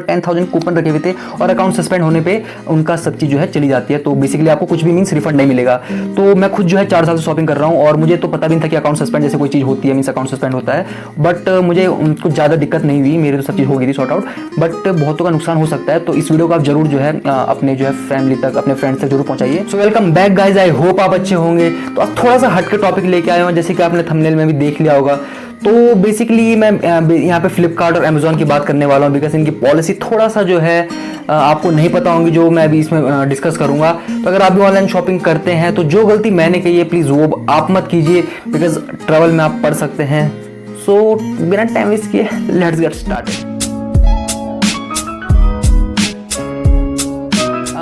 10,000 coupon रखे हुए थे और अकाउंट सस्पेंड होने पे उनका सब चीज जो है चली जाती है। तो बेसिकली आपको कुछ भी मींस रिफंड नहीं मिलेगा। तो मैं खुद जो है 4 साल से शॉपिंग कर रहा हूँ और मुझे तो पता भी नहीं था कि अकाउंट सस्पेंड जैसे कोई चीज होती है, मींस अकाउंट सस्पेंड होता है। बट मुझे कुछ ज़्यादा दिक्कत नहीं हुई, मेरी तो सब चीज़ हो गई थी सॉर्ट आउट। बट बहुतों का नुकसान हो सकता है, तो इस वीडियो को आप जरूर जो है अपने जो है फैमिली तक, अपने फ्रेंड्स तक जरूर पहुंचाइए। So welcome back guys, I hope आप अच्छे होंगे। तो अब थोड़ा सा हटके टॉपिक लेके आया हूँ, जैसे कि आपने थंबनेल में भी देख लिया होगा। तो बेसिकली मैं यहाँ पे फ्लिपकार्ट और अमेजोन की बात करने वाला हूँ, बिकॉज इनकी पॉलिसी थोड़ा सा जो है आपको नहीं पता होंगी, जो मैं अभी इसमें डिस्कस करूंगा। तो अगर आप भी ऑनलाइन शॉपिंग करते हैं तो जो गलती मैंने की है प्लीज़ वो आप मत कीजिए, बिकॉज ट्रैवल में आप पढ़ सकते हैं। सो बिना टाइम वेस्ट किए लेट्स गेट स्टार्टेड।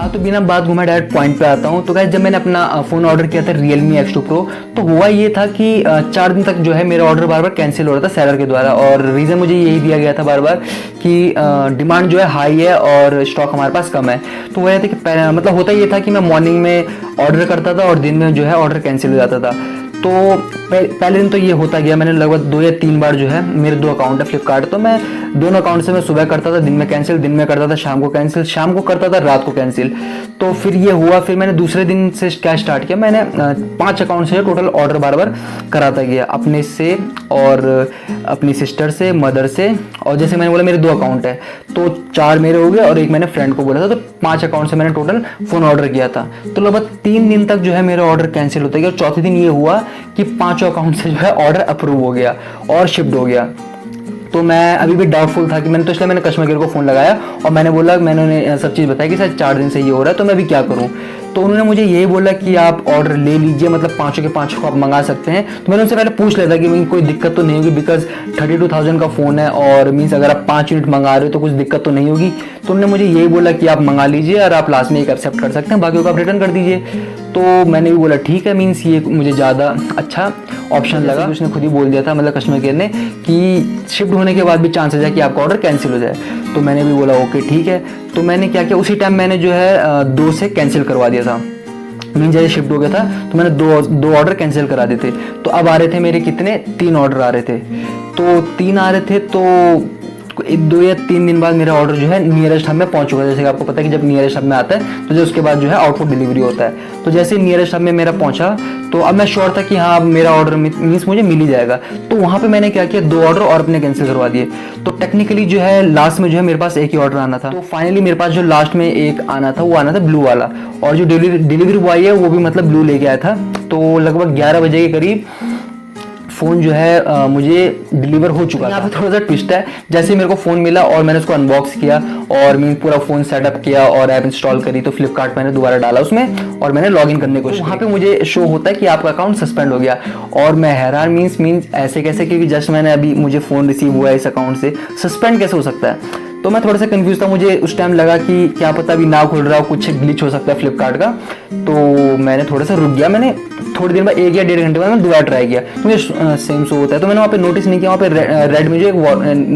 तो बिना बात घुमाए डायरेक्ट पॉइंट पे आता हूँ। तो गाइस, जब मैंने अपना फ़ोन ऑर्डर किया था Realme X2 Pro, तो हुआ ये था कि 4 दिन तक जो है मेरा ऑर्डर बार बार कैंसिल हो रहा था सेलर के द्वारा। और रीज़न मुझे यही दिया गया था बार बार कि डिमांड जो है हाई है और स्टॉक हमारे पास कम है। तो वह था कि मतलब होता ये था कि मैं मॉर्निंग में ऑर्डर करता था और दिन में जो है ऑर्डर कैंसिल हो जाता था। तो पहले दिन तो ये होता गया, मैंने लगभग 2 या 3 बार जो है, मेरे 2 अकाउंट है फ्लिपकार्ट, तो मैं दोनों अकाउंट से मैं सुबह करता था, दिन में कैंसिल, दिन में करता था शाम को कैंसिल, शाम को करता था रात को कैंसिल। तो फिर ये हुआ, फिर मैंने दूसरे दिन से क्या स्टार्ट किया, मैंने 5 अकाउंट से टोटल ऑर्डर बार बार कराता गया, अपने से और अपनी सिस्टर से, मदर से, और जैसे मैंने बोला मेरे 2 अकाउंट है तो 4 मेरे हो गए और एक मैंने फ्रेंड को बोला था। तो 5 अकाउंट से मैंने टोटल फ़ोन ऑर्डर किया था। तो लगभग 3 दिन तक जो है मेरा ऑर्डर कैंसिल होता गया और चौथे दिन ये हुआ कि 5 अकाउंट से जो है ऑर्डर अप्रूव हो गया और शिफ्ट हो गया। तो मैं अभी भी डाउटफुल था कि मैंने, तो इसलिए मैंने कस्टमर केयर को फ़ोन लगाया और मैंने बोला, मैंने उन्हें सब चीज़ बताई कि सर 4 दिन से ये हो रहा है तो मैं अभी क्या करूँ। तो उन्होंने मुझे यही बोला कि आप ऑर्डर ले लीजिए, मतलब 5 के 5 को आप मंगा सकते हैं। तो मैंने उनसे पहले पूछ लिया था कि कोई दिक्कत तो नहीं होगी, बिकॉज 32,000 का फ़ोन है और मीन्स अगर आप 5 यूनिट मंगा रहे हो तो कुछ दिक्कत तो नहीं होगी। तो उन्होंने मुझे यही बोला कि आप मंगा लीजिए और आप लास्ट में एक एक्सेप्ट कर सकते हैं, बाकी को आप रिटर्न कर दीजिए। तो मैंने भी बोला ठीक है, मीन्स ये मुझे ज़्यादा अच्छा ऑप्शन लगा। उसने खुद ही बोल दिया था, मतलब कस्टमर केयर ने, कि शिफ्ट होने के बाद भी चांसेस है कि आपका ऑर्डर कैंसिल हो जाए। तो मैंने भी बोला ओके ठीक है। तो मैंने क्या किया, उसी टाइम मैंने जो है 2 से कैंसिल करवा दिया था। मीन जैसे शिफ्ट हो गया था तो मैंने 2 ऑर्डर कैंसिल करा दिए थे। तो अब आ रहे थे मेरे कितने, 3 ऑर्डर आ रहे थे। तो 3 आ रहे थे, तो 2 या 3 दिन बाद मेरा ऑर्डर जो है नियरेस्ट हब में पहुंच चुका है। जैसे कि आपको पता है कि जब नियरेस्ट हब में आता है तो जो उसके बाद जो है आउटपुट डिलीवरी होता है। तो जैसे नियरेस्ट हब में मेरा पहुंचा तो अब मैं श्योर था कि हाँ मेरा ऑर्डर मीन्स मुझे मिल ही जाएगा। तो वहाँ पे मैंने क्या किया, 2 ऑर्डर और अपने कैंसिल करवा दिए। तो टेक्निकली जो है लास्ट में जो है मेरे पास एक ही ऑर्डर आना था। तो फाइनली मेरे पास जो लास्ट में एक आना था वो आना था ब्लू वाला, और जो डिलीवरी बॉय है वो भी मतलब ब्लू लेके आया था। तो लगभग 11 बजे के करीब फ़ोन जो है मुझे डिलीवर हो चुका था। यहाँ पे थोड़ा सा ट्विस्ट है, जैसे मेरे को फ़ोन मिला और मैंने उसको अनबॉक्स किया और मैंने पूरा फ़ोन सेटअप किया और ऐप इंस्टॉल करी, तो फ्लिपकार्ट मैंने दोबारा डाला उसमें और मैंने लॉगिन करने को, वहाँ पे मुझे शो होता है कि आपका अकाउंट सस्पेंड हो गया। और मैं हैरान, मीन्स ऐसे कैसे, क्योंकि जस्ट मैंने अभी मुझे फ़ोन रिसीव हुआ है इस अकाउंट से, सस्पेंड कैसे हो सकता है। तो मैं थोड़ा सा कंफ्यूज था, मुझे उस टाइम लगा कि क्या पता अभी ना खुल रहा हो, कुछ ग्लिच हो सकता है फ्लिपकार्ट का। तो मैंने थोड़ा सा रुक गया, मैंने थोड़ी देर बाद 1 या 1.5 घंटे बाद मैं दोबारा ट्राई किया तो मुझे सेम शो होता है। तो मैंने वहाँ पे नोटिस नहीं किया, वहाँ पे रेड में जो एक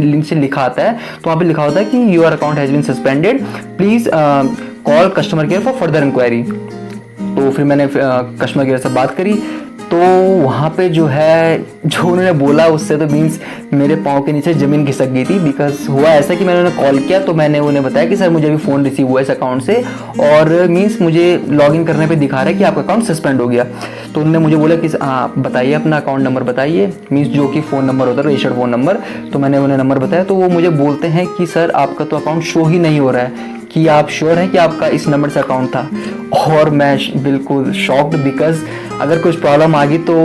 लिंक से लिखा आता है, तो वहाँ पे लिखा होता है कि your account has been suspended, please call customer care for further inquiry. तो फिर मैंने कस्टमर केयर से बात करी। तो वहाँ पे जो है जो उन्होंने बोला उससे तो मीन्स मेरे पाँव के नीचे ज़मीन खिसक गई थी। बिकॉज हुआ ऐसा कि मैंने उन्हें कॉल किया तो मैंने उन्हें बताया कि सर मुझे अभी फ़ोन रिसीव हुआ है इस अकाउंट से और मीन्स मुझे लॉगिन करने पे दिखा रहा है कि आपका अकाउंट सस्पेंड हो गया। तो उन्होंने मुझे बोला कि आप बताइए अपना अकाउंट नंबर बताइए, मीन्स जो कि फ़ोन नंबर होता है, रजिस्टर्ड फ़ोन नंबर। तो मैंने उन्हें नंबर बताया तो वो मुझे बोलते हैं कि सर आपका तो अकाउंट शो ही नहीं हो रहा है, कि आप श्योर हैं कि आपका इस नंबर से अकाउंट था। और मैं बिल्कुल शॉक्ड, बिकॉज अगर कुछ प्रॉब्लम आ गई तो,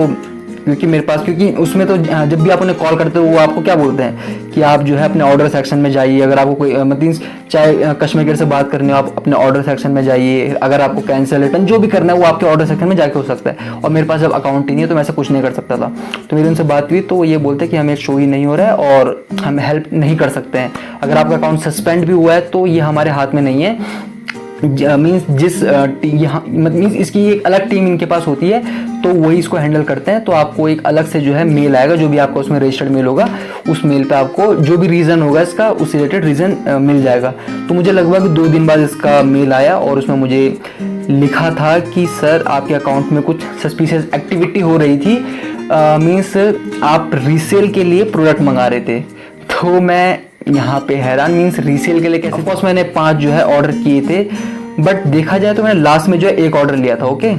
क्योंकि मेरे पास, क्योंकि उसमें तो जब भी आप उन्हें कॉल करते हो वो आपको क्या बोलते हैं कि आप जो है अपने ऑर्डर सेक्शन में जाइए। अगर आपको कोई मतलब चाहे कस्टमर केयर से बात करनी हो, आप अपने ऑर्डर सेक्शन में जाइए। अगर आपको कैंसिल रिटर्न जो भी करना है वो आपके ऑर्डर सेक्शन में जाके हो सकता है। और मेरे पास जब अकाउंट ही नहीं है तो मैं ऐसा कुछ नहीं कर सकता था। तो मेरी उनसे बात हुई तो ये बोलते हैं कि हमें शो ही नहीं हो रहा है और हम हेल्प नहीं कर सकते हैं। अगर आपका अकाउंट सस्पेंड भी हुआ है तो ये हमारे हाथ में नहीं है, मीन्स जिस यहाँ मीन्स इसकी एक अलग टीम इनके पास होती है तो वही इसको हैंडल करते हैं। तो आपको एक अलग से जो है मेल आएगा, जो भी आपका उसमें रजिस्टर्ड मेल होगा, उस मेल पे आपको जो भी रीज़न होगा इसका, उस रिलेटेड रीज़न मिल जाएगा। तो मुझे लगभग 2 दिन बाद इसका मेल आया और उसमें मुझे लिखा था कि सर आपके अकाउंट में कुछ सस्पिशियस एक्टिविटी हो रही थी, मीन्स आप रीसेल के लिए प्रोडक्ट मंगा रहे थे। तो मैं यहाँ पे हैरान, मीन्स रीसेल के लिए कैसे। ऑफकोर्स मैंने 5 जो है ऑर्डर किए थे, बट देखा जाए तो मैंने लास्ट में जो है 1 ऑर्डर लिया था, ओके।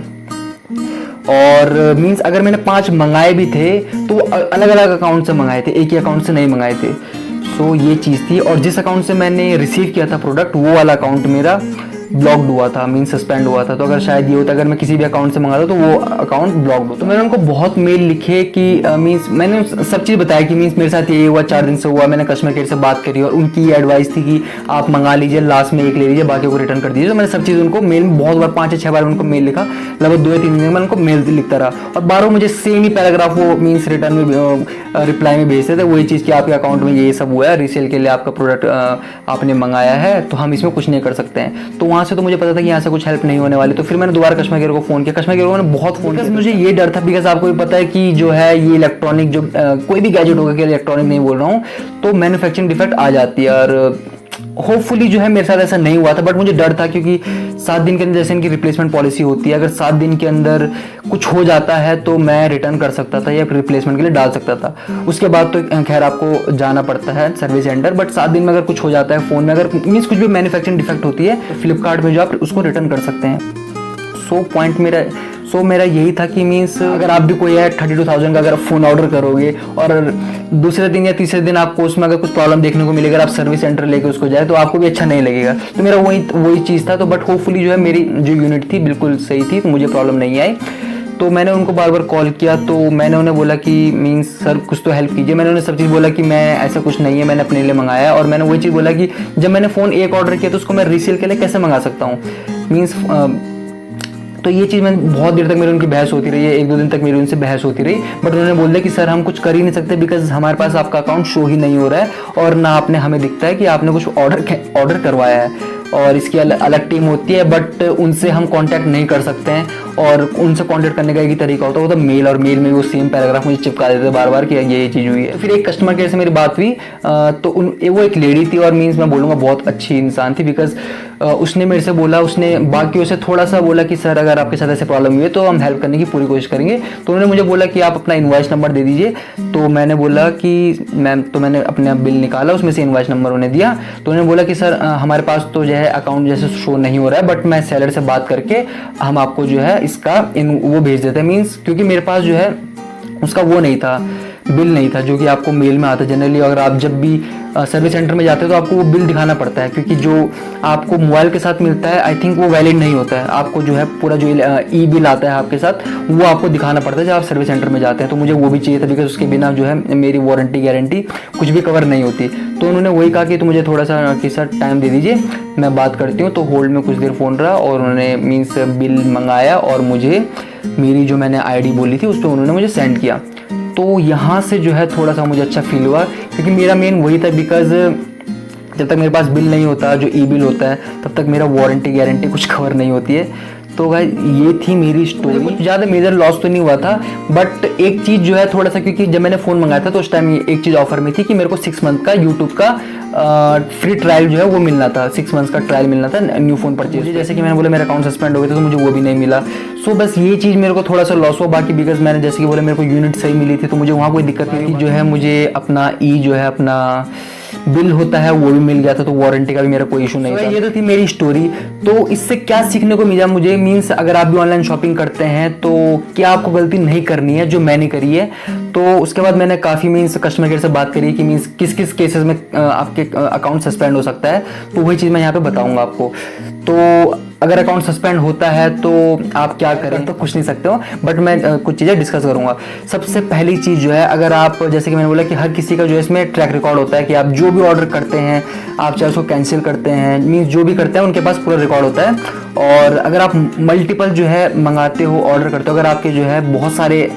और मीन्स अगर मैंने 5 मंगाए भी थे तो अलग अलग अकाउंट से मंगाए थे, एक ही अकाउंट से नहीं मंगाए थे। सो ये चीज़ थी। और जिस अकाउंट से मैंने रिसीव किया था प्रोडक्ट, वो वाला अकाउंट मेरा ब्लॉक्ड हुआ था, मीन्स सस्पेंड हुआ था। तो अगर शायद ये होता, अगर मैं किसी भी अकाउंट से मंगाता तो वो अकाउंट ब्लॉक्ड होता। तो मैंने उनको बहुत मेल लिखे कि मीन्स मैंने सब चीज़ बताया कि मीन्स मेरे साथ ये हुआ, 4 दिन से हुआ। मैंने कस्टमर केयर से बात करी और उनकी एडवाइस थी कि आप मंगा लीजिए, लास्ट में 1 ले लीजिए, बाकी को रिटर्न कर दीजिए। तो मैंने सब चीज़ उनको मेल में बहुत बार 5 या 6 बार उनको मेल लिखा, लगभग 2 या 3 दिन में उनको मेल लिखता रहा। और बारों मुझे सेम ही पैराग्राफ वो मीन्स रिटर्न में रिप्लाई में भेजते थे, वही चीज़ कि आपके अकाउंट में ये सब हुआ है, रीसेल के लिए आपका प्रोडक्ट आपने मंगाया है, तो हम इसमें कुछ नहीं कर सकते हैं। तो वहाँ से तो मुझे पता था कि यहाँ से कुछ हेल्प नहीं होने वाली। तो फिर मैंने दोबारा कस्टमर केयर को फ़ोन किया। कस्टमर केयर को मैंने बहुत फ़ोन किया, मुझे ये डर था, बिकॉज आपको भी पता है कि जो है ये इलेक्ट्रॉनिक जो कोई भी गैजेट होगा, कि इलेक्ट्रॉनिक नहीं बोल रहा हूँ, तो मैन्युफैक्चरिंग डिफेक्ट आ जाती है। और होपफुली जो है मेरे साथ ऐसा नहीं हुआ था, बट मुझे डर था क्योंकि 7 दिन के अंदर जैसे इनकी रिप्लेसमेंट पॉलिसी होती है, अगर 7 दिन के अंदर कुछ हो जाता है तो मैं रिटर्न कर सकता था या रिप्लेसमेंट के लिए डाल सकता था। उसके बाद तो खैर आपको जाना पड़ता है सर्विस सेंटर, बट 7 दिन में अगर कुछ हो जाता है फ़ोन में, अगर मीन्स कुछ भी मैन्युफैक्चरिंग डिफेक्ट होती है, तो फ्लिपकार्ट में जो आप उसको रिटर्न कर सकते हैं। मेरा यही था कि मीन्स अगर आप भी कोई है 32,000 का अगर फ़ोन ऑर्डर करोगे और दूसरे दिन या तीसरे दिन आपको उसमें अगर कुछ प्रॉब्लम देखने को मिलेगा, आप सर्विस सेंटर लेके उसको जाए तो आपको भी अच्छा नहीं लगेगा। तो मेरा वही चीज़ था। तो बट होपफुली जो है मेरी जो यूनिट थी बिल्कुल सही थी, तो मुझे प्रॉब्लम नहीं आई। तो मैंने उनको बार बार कॉल किया, तो मैंने उन्हें बोला कि मीन्स सर कुछ तो हेल्प कीजिए। मैंने उन्हें सब चीज़ बोला कि मैं ऐसा कुछ नहीं है, मैंने अपने लिए मंगाया। और मैंने वही चीज़ बोला कि जब मैंने फ़ोन 1 ऑर्डर किया तो उसको मैं रीसेल के लिए कैसे मंगा सकता हूँ, मीन्स तो ये चीज़ मैं बहुत देर तक मेरी उनकी बहस होती रही है, 1-2 दिन तक मेरी उनसे बहस होती रही। बट उन्होंने बोल दिया कि सर हम कुछ कर ही नहीं सकते, बिकॉज हमारे पास आपका अकाउंट शो ही नहीं हो रहा है और ना आपने हमें दिखता है कि आपने कुछ ऑर्डर करवाया है। और इसकी अलग टीम होती है, बट उनसे हम कांटेक्ट नहीं कर सकते हैं। और उनसे कांटेक्ट करने का एक ही तरीका होता है, वो तो मेल, और मेल में वो सेम पैराग्राफ मुझे चिपका देते बार बार कि ये चीज़ हुई है। तो फिर एक कस्टमर केयर से मेरी बात हुई, तो वो एक लेडी थी और मीन्स मैं बोलूँगा बहुत अच्छी इंसान थी, बिकॉज उसने मेरे से बोला, उसने बाकियों से थोड़ा सा बोला कि सर अगर आपके साथ ऐसे प्रॉब्लम हुई है तो हम हेल्प करने की पूरी कोशिश करेंगे। तो उन्होंने मुझे बोला कि आप अपना इनवॉइस नंबर दे दीजिए। तो मैंने बोला कि मैंने अपना बिल निकाला, उसमें से इनवॉइस नंबर उन्हें दिया। तो उन्होंने बोला कि सर हमारे पास तो जो है अकाउंट जैसे शो नहीं हो रहा है, बट मैं सेलर से बात करके हम आपको जो है इसका वो भेज देते हैं। मीन्स क्योंकि मेरे पास जो है उसका वो नहीं था, बिल नहीं था, जो कि आपको मेल में आता है जनरली। अगर आप जब भी सर्विस सेंटर में जाते हो तो आपको वो बिल दिखाना पड़ता है, क्योंकि जो आपको मोबाइल के साथ मिलता है आई थिंक वो वैलिड नहीं होता है। आपको जो है पूरा जो ई बिल आता है आपके साथ, वो आपको दिखाना पड़ता है जब आप सर्विस सेंटर में जाते हैं। तो मुझे वो भी चाहिए था, बिकॉज उसके बिना जो है मेरी वारंटी गारंटी कुछ भी कवर नहीं होती। तो उन्होंने वही कहा कि तो मुझे थोड़ा सा कि सर टाइम दे दीजिए, मैं बात करती हूँ। तो होल्ड में कुछ देर फ़ोन रहा और उन्होंने मीन्स बिल मंगाया और मुझे मेरी जो मैंने ID बोली थी उस पर उन्होंने मुझे सेंड किया। तो यहाँ से जो है थोड़ा सा मुझे अच्छा फील हुआ, क्योंकि मेरा मेन वही था, बिकॉज जब तक मेरे पास बिल नहीं होता, जो ई बिल होता है, तब तक मेरा वारंटी गारंटी कुछ कवर नहीं होती है। तो गाइस ये थी मेरी स्टोरी। कुछ ज़्यादा मेजर लॉस तो नहीं हुआ था, बट एक चीज़ जो है थोड़ा सा, क्योंकि जब मैंने फ़ोन मंगाया था तो उस टाइम एक चीज़ ऑफर में थी कि मेरे को 6 मंथ का यूट्यूब का फ्री ट्रायल जो है वो मिलना था, 6 मंथ्स का ट्रायल मिलना था न्यू फ़ोन परचेज। जैसे कि मैंने बोला मेरा अकाउंट सस्पेंड हो गया था तो मुझे वो भी नहीं मिला। सो बस ये चीज़ मेरे को थोड़ा सा लॉस हुआ। बाकी बिकॉज मैंने जैसे कि बोला मेरे को यूनिट सही मिली थी तो मुझे वहाँ कोई दिक्कत नहीं थी। जो है मुझे अपना जो है अपना बिल होता है वो भी मिल गया था, तो वारंटी का भी मेरा कोई इशू नहीं था। ये तो थी मेरी स्टोरी। तो इससे क्या सीखने को मिला मुझे, मीन्स अगर आप भी ऑनलाइन शॉपिंग करते हैं तो क्या आपको गलती नहीं करनी है जो मैंने करी है। तो उसके बाद मैंने काफ़ी मीन्स कस्टमर केयर से बात करी कि मीन्स किस किस केसेस में आपके अकाउंट सस्पेंड हो सकता है, तो वही चीज़ मैं यहाँ पे बताऊँगा आपको। तो अगर अकाउंट सस्पेंड होता है तो आप क्या करें, तो कुछ नहीं सकते हो, बट मैं कुछ चीज़ें डिस्कस करूंगा। सबसे पहली चीज़ जो है, अगर आप जैसे कि मैंने बोला कि हर किसी का जो है इसमें ट्रैक रिकॉर्ड होता है कि आप जो भी ऑर्डर करते हैं, आप चाहे उसको कैंसिल करते हैं, मीन्स जो भी करते हैं उनके पास पूरा रिकॉर्ड होता है। और अगर आप मल्टीपल जो है मंगाते हो, ऑर्डर करते हो, अगर आपके जो है बहुत सारे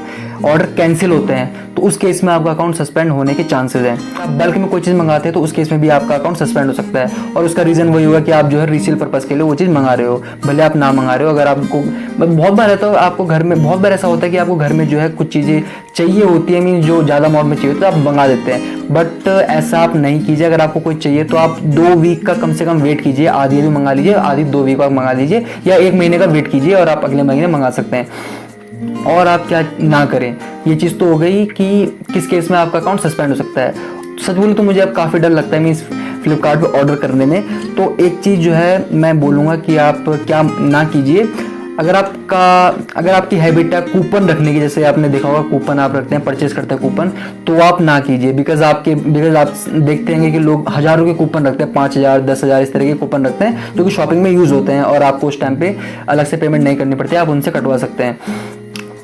ऑर्डर कैंसिल होते हैं तो उस केस में आपका अकाउंट सस्पेंड होने के चांसेस हैं। आप बल्क में कोई चीज़ मंगाते हैं तो उस केस में भी आपका अकाउंट सस्पेंड हो सकता है, और उसका रीज़न वही होगा कि आप जो है रीसेल पर्पस के लिए वो चीज़ मंगा रहे हो, भले आप ना मंगा रहे हो। अगर आपको बहुत बार रहता है, आपको घर में बहुत बार ऐसा होता है कि आपको घर में जो है कुछ चीज़ें चाहिए होती है, मीन जो ज़्यादा अमाउंट में चाहिए तो आप मंगा देते हैं, बट ऐसा आप नहीं कीजिए। अगर आपको कोई चाहिए तो आप 2 वीक का कम से कम वेट कीजिए, आधी भी मंगा लीजिए, आधी 2 वीक का मंगा लीजिए, या 1 महीने का वेट कीजिए और आप अगले महीने मंगा सकते हैं। और आप क्या ना करें, ये चीज़ तो हो गई कि किस केस में आपका अकाउंट सस्पेंड हो सकता है। सच बोलूँ तो मुझे अब काफ़ी डर लगता है मीन्स फ्लिपकार्ट पे ऑर्डर करने में। तो एक चीज़ जो है मैं बोलूँगा कि आप क्या ना कीजिए, अगर आपकी हैबिट है कूपन रखने की, जैसे आपने देखा होगा कूपन आप रखते हैं, परचेज करते हैं कूपन, तो आप ना कीजिए। बिकॉज आप देखते हैं कि लोग हज़ारों के कूपन रखते हैं, 5,000 10,000 इस तरह के कूपन रखते हैं जो कि शॉपिंग में यूज़ होते हैं और आपको उस टाइम पे अलग से पेमेंट नहीं करनी पड़ती है, आप उनसे कटवा सकते हैं।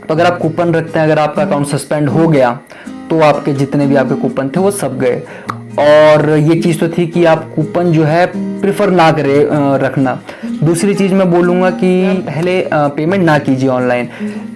तो अगर आप कूपन रखते हैं, अगर आपका अकाउंट सस्पेंड हो गया तो आपके जितने भी आपके कूपन थे वो सब गए। और ये चीज़ तो थी कि आप कूपन जो है प्रेफर ना करें रखना। दूसरी चीज़ मैं बोलूँगा कि पहले पेमेंट ना कीजिए ऑनलाइन।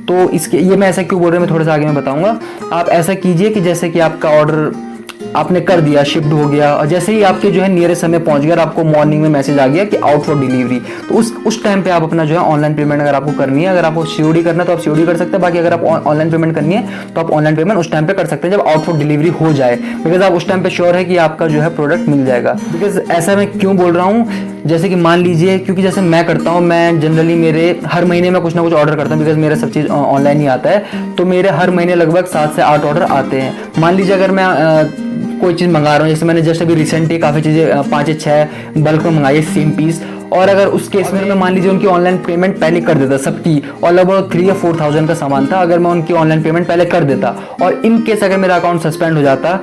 तो इसके ये मैं ऐसा क्यों बोल रहा हूँ मैं थोड़ा सा आगे मैं बताऊँगा। आप ऐसा कीजिए कि जैसे कि आपका ऑर्डर आपने कर दिया, शिफ्ट हो गया, और जैसे ही आपके जो है नियरेस्ट समय पहुंच गया, आपको मॉर्निंग में मैसेज आ गया कि आउट फॉर डिलीवरी, तो उस टाइम पे आप अपना जो है ऑनलाइन पेमेंट अगर आपको करनी है, अगर आपको सीओडी करना है तो आप सीओडी कर सकते हैं। बाकी अगर आप ऑनलाइन पेमेंट करनी है तो आप ऑनलाइन पेमेंट उस टाइम पे कर सकते हैं जब आउट फॉर डिलीवरी हो जाए, बिकॉज आप उस टाइम पे श्योर है कि आपका जो है प्रोडक्ट मिल जाएगा। बिकॉज ऐसा मैं क्यों बोल रहा हूँ, जैसे कि मान लीजिए, क्योंकि जैसे मैं करता हूँ, मैं जनरली मेरे हर महीने में कुछ ना कुछ ऑर्डर करता हूँ, बिकॉज मेरा सब चीज़ ऑनलाइन ही आता है। तो मेरे हर महीने लगभग 7 से 8 ऑर्डर आते हैं। मान लीजिए अगर मैं कोई चीज़ मंगा रहा हूँ, जैसे मैंने जस्ट अभी रिसेंटली काफ़ी चीज़ें 5 या 6 बल्क में मंगाई सेम पीस, और अगर उस केस में मैं मान लीजिए उनकी ऑनलाइन पेमेंट पहले कर देता सबकी, और लगभग 3 या 4,000 का सामान था, अगर मैं उनकी ऑनलाइन पेमेंट पहले कर देता और इन केस अगर मेरा अकाउंट सस्पेंड हो जाता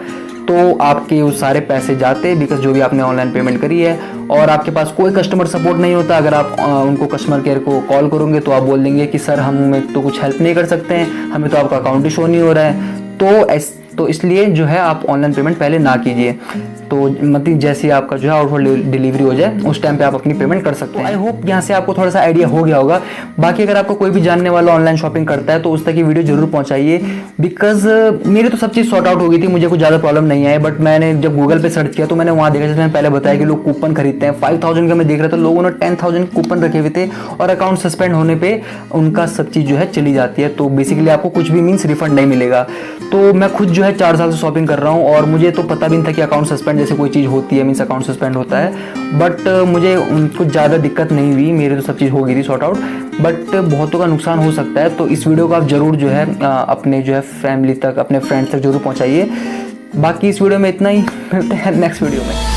तो आपके उस सारे पैसे जाते, बिकॉज जो भी आपने ऑनलाइन पेमेंट करी है, और आपके पास कोई कस्टमर सपोर्ट नहीं होता। अगर आप उनको कस्टमर केयर को कॉल करोगे तो आप बोल देंगे कि सर हम तो कुछ हेल्प नहीं कर सकते हैं, हमें तो आपका अकाउंट ही शो नहीं हो रहा है। तो इसलिए जो है आप ऑनलाइन पेमेंट पहले ना कीजिए। तो मतलब जैसे आपका जो है आउट फॉर डिलीवरी हो जाए उस टाइम पे आप अपनी पेमेंट कर सकते हैं। आई होप यहाँ से आपको थोड़ा सा आइडिया हो गया होगा। बाकी अगर आपको कोई भी जानने वाला ऑनलाइन शॉपिंग करता है तो उस तक की वीडियो जरूर पहुंचाइए, बिकॉज मेरी तो सब चीज़ सॉर्ट आउट हो गई थी, मुझे कुछ ज़्यादा प्रॉब्लम नहीं आई। बट मैंने जब गूगल पे सर्च किया तो मैंने वहाँ देखा, जैसे मैंने पहले बताया कि लोग कूपन खरीदते हैं 5,000 का, मैं देख रहा था लोगों ने 10,000 कूपन रखे हुए थे और अकाउंट सस्पेंड होने पर उनका सब चीज़ जो है चली जाती है। तो बेसिकली आपको कुछ भी मीन्स रिफंड नहीं मिलेगा। तो मैं खुद जो है 4 साल से शॉपिंग कर रहा हूँ और मुझे तो पता भी नहीं था कि अकाउंट सस्पेंड जैसे कोई चीज़ होती है, मीन्स अकाउंट सस्पेंड होता है। बट मुझे कुछ ज़्यादा दिक्कत नहीं हुई, मेरे तो सब चीज़ हो गई थी सॉर्ट आउट। बट बहुतों का नुकसान हो सकता है, तो इस वीडियो को आप ज़रूर जो है अपने जो है फैमिली तक, अपने फ्रेंड्स तक जरूर पहुँचाइए। बाकी इस वीडियो में इतना ही, मिलते हैं नेक्स्ट वीडियो में।